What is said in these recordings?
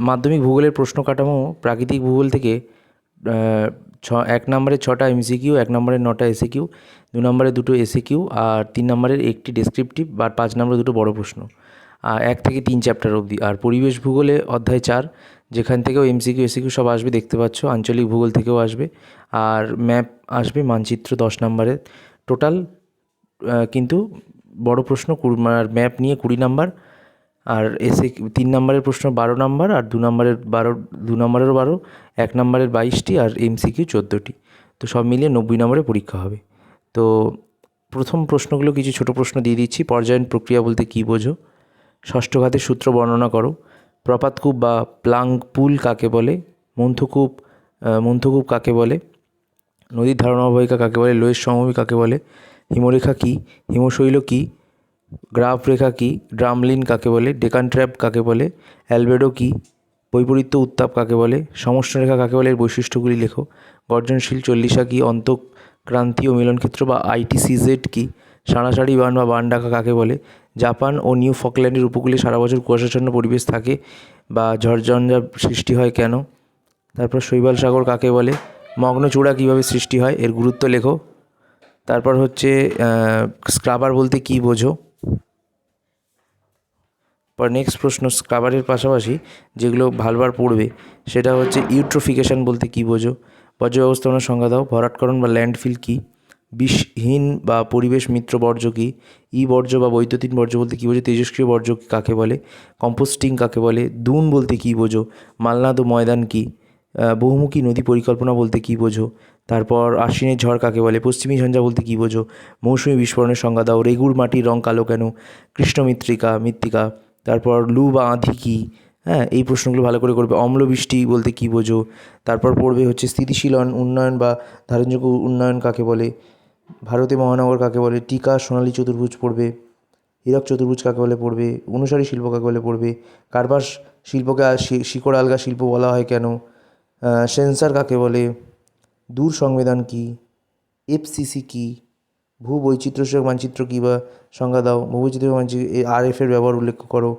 মাধ্যমিক ভূগোলের প্রশ্ন কাঠামো প্রাকৃতিক ভূগোল থেকে 1 নম্বরে 6টা এমসিকিউ, 1 নম্বরে 9টা এসিকিউ, 2 নম্বরে 2টো এসিকিউ আর 3 নম্বরের একটি ডেসক্রিপটিভ আর 5 নম্বরে 2টো বড় প্রশ্ন, আর 1 থেকে 3 চ্যাপ্টার অবধি। আর পরিবেশ ভূগোলে অধ্যায় 4, যেখান থেকেও এমসিকিউ এসিকিউ সব আসবে, দেখতে পাচ্ছ। আঞ্চলিক ভূগোল থেকেও আসবে, আর ম্যাপ আসবে, মানচিত্র 10 নম্বরের টোটাল। কিন্তু বড় প্রশ্ন আর ম্যাপ নিয়ে 20 নম্বর, আর 3 নম্বরের প্রশ্ন 12 নম্বর, আর 2 নম্বরেরও 12, 1 নম্বরের 22টি, আর এমসিকিউ 14টি। তো সব মিলিয়ে 90 নম্বরের পরীক্ষা হবে। তো প্রথম প্রশ্নগুলো কিছু ছোট প্রশ্ন দিয়ে দিচ্ছি। পর্যায়ন প্রক্রিয়া বলতে কী বোঝো? ষষ্ঠ ঘাতের সূত্র বর্ণনা করো। প্রপাতকূপ বা প্লাং পুল কাকে বলে? মন্থকূপ কাকে বলে? নদীর ধারণা অববাহিকা কাকে বলে? লোয়ের সমভূমি কাকে বলে? হিমরেখা কী? হিমশৈল কী? গ্রাফ রেখা কী? ড্রামলিন কাকে বলে? ডেকান ট্র্যাপ কাকে বলে? অ্যালবেডো কী? বৈপরীত্য উত্তাপ কাকে বলে? সমষ্ণরেখা কাকে বলে? এর বৈশিষ্ট্যগুলি লেখো। গর্জনশীল চল্লিশা কী? অন্তঃক্রান্তীয় মিলনক্ষেত্র বা ITCZ কী? সাড়াসাড়ি বান বা বান ডাকা কাকে বলে? জাপান ও নিউ ফকল্যান্ডের উপকূলে সারা বছর কুয়াশাচ্ছন্ন পরিবেশ থাকে বা ঝড়ঝঞ্ঝা সৃষ্টি হয় কেন? তারপর শৈবাল সাগর কাকে বলে? মগ্নচূড়া কীভাবে সৃষ্টি হয়? এর গুরুত্ব লেখো। তারপর হচ্ছে স্ক্রাবার বলতে কী বোঝো? পর নেক্সট প্রশ্ন, স্ক্রাবারের পাশাপাশি যেগুলো ভালোবার পড়বে সেটা হচ্ছে ইউট্রোফিকেশন বলতে কী বোঝো? বর্জ্য ব্যবস্থাপনার সংজ্ঞা দাও। ভরাটকরণ বা ল্যান্ডফিল কী? বিষহীন বা পরিবেশ মিত্র বর্জ্য কী? বর্জ্য বা বৈদ্যুতিন বর্জ্য বলতে কী বোঝো? তেজস্ক্রিয় বর্জ্য কাকে বলে? কম্পোস্টিং কাকে বলে? দুন বলতে কী বোঝো? মালনাদ ও ময়দান কী? বহুমুখী নদী পরিকল্পনা বলতে কী বোঝো? তারপর আশ্বিনের ঝড় কাকে বলে? পশ্চিমী ঝঞ্ঝা বলতে কী বোঝো? মৌসুমী বিস্ফোরণের সংজ্ঞা দাও। রেগুর মাটির রং কালো কেন? মৃত্তিকা। তারপর লু বা আঁধি কী? হ্যাঁ, এই প্রশ্নগুলো ভালো করে করবে। অম্লবৃষ্টি বলতে কী বোঝো? তারপর পড়বে হচ্ছে স্থিতিশীল উন্নয়ন বা ধারণযোগ্য উন্নয়ন কাকে বলে? ভারতে মহানগর কাকে বলে? টিকা সোনালী চতুর্ভুজ পড়বে। হীরক চতুর্ভুজ কাকে বলে পড়বে? অনুসারী শিল্প কাকে বলে পড়বে? কার্পাস শিল্পকে শিকড় আলগা শিল্প বলা হয় কেন? সেন্সার কাকে বলে? দূর সংবেদন কী? FCC কী? ভূবৈচিত্র্যসূচক মানচিত্র কী বা সংজ্ঞা দাও। ভূবৈচিত্র্য মানচিত্র RF এর ব্যবহার উল্লেখ করো।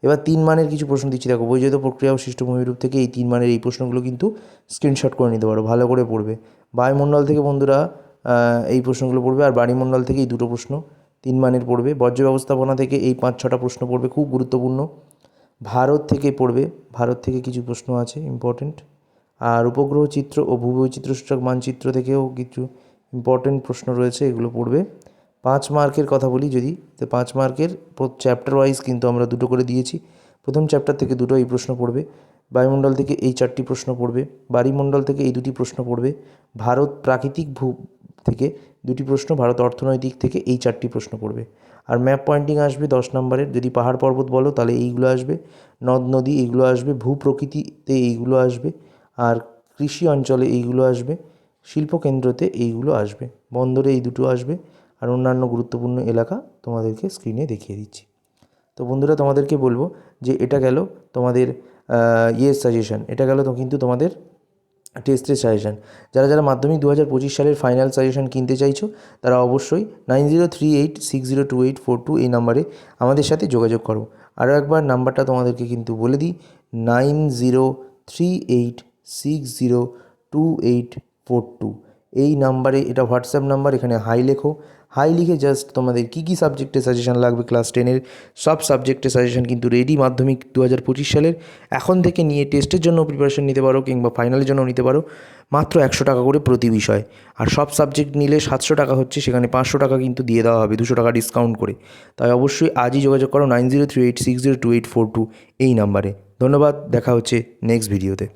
এবার 3 মানের কিছু প্রশ্ন দিচ্ছি, দেখো। বৈজাত প্রক্রিয়া ও সৃষ্ট ভূমিরূপ থেকে এই 3 মানের এই প্রশ্নগুলো কিন্তু স্ক্রিনশট করে নিতে পারো, ভালো করে পড়বে। বায়ুমণ্ডল থেকে বন্ধুরা এই প্রশ্নগুলো পড়বে, আর বায়ুমণ্ডল থেকে এই 2টো প্রশ্ন 3 মানের পড়বে। বর্জ্য ব্যবস্থাপনা থেকে এই 5-6টা প্রশ্ন পড়বে, খুব গুরুত্বপূর্ণ। ভারত থেকে পড়বে, ভারত থেকে কিছু প্রশ্ন আছে ইম্পর্টেন্ট। আর উপগ্রহ চিত্র ও ভূবৈচিত্র্যসূচক মানচিত্র থেকেও কিছু ইম্পর্টেন্ট প্রশ্ন রয়েছে, এগুলো পড়বে। 5 মার্কের কথা বলি যদি, তো 5 মার্কের চ্যাপ্টার ওয়াইজ কিন্তু আমরা 2টো করে দিয়েছি। প্রথম চ্যাপ্টার থেকে 2টো এই প্রশ্ন পড়বে। বায়ুমণ্ডল থেকে এই 4টি প্রশ্ন পড়বে। বায়ুমণ্ডল থেকে এই 2টি প্রশ্ন পড়বে। ভারত প্রাকৃতিক থেকে 2টি প্রশ্ন। ভারত অর্থনৈতিক থেকে এই 4টি প্রশ্ন পড়বে। আর ম্যাপ পয়েন্টিং আসবে 10 নম্বরের। যদি পাহাড় পর্বত বলো তাহলে এইগুলো আসবে। নদ নদী এইগুলো আসবে। ভূপ্রকৃতিতে এইগুলো আসবে। আর কৃষি অঞ্চলে এইগুলো আসবে। শিল্পকেন্দ্রতে এইগুলো আসবে। বন্দরে এই 2টো আসবে। আর অন্যান্য গুরুত্বপূর্ণ এলাকা তোমাদেরকে স্ক্রিনে দেখিয়ে দিচ্ছি। তো বন্ধুরা, তোমাদেরকে বলবো যে এটা গেল তোমাদের সাজেশন, এটা গেল তো কিন্তু তোমাদের টেস্টের সাজেশান। যারা মাধ্যমিক 2025 সালের ফাইনাল সাজেশান কিনতে চাইছো তারা অবশ্যই 9038602842 এই নাম্বারে আমাদের সাথে যোগাযোগ করো। আরও একবার নাম্বারটা তোমাদেরকে কিন্তু বলে দিই, 9038602842 এই নাম্বারে। এটা হোয়াটসঅ্যাপ নাম্বার। এখানে হাই লেখো। হাই লিখে জাস্ট তোমাদের কী সাবজেক্টে সাজেশান লাগবে, ক্লাস 10-এর সব সাবজেক্টে সাজেশান কিন্তু রেডি। মাধ্যমিক 2025 সালের এখন থেকে নিয়ে টেস্টের জন্য প্রিপারেশন নিতে পারো, কিংবা ফাইনালের জন্য নিতে পারো। মাত্র 100 টাকা করে প্রতি বিষয়। আর সব সাবজেক্ট নিলে 700 টাকা হচ্ছে, সেখানে 500 টাকা কিন্তু দিয়ে দেওয়া হবে, 200 টাকা ডিসকাউন্ট করে। তাই অবশ্যই আজই যোগাযোগ করো 9038602842 এই নাম্বারে। ধন্যবাদ, দেখা হচ্ছে নেক্সট ভিডিওতে।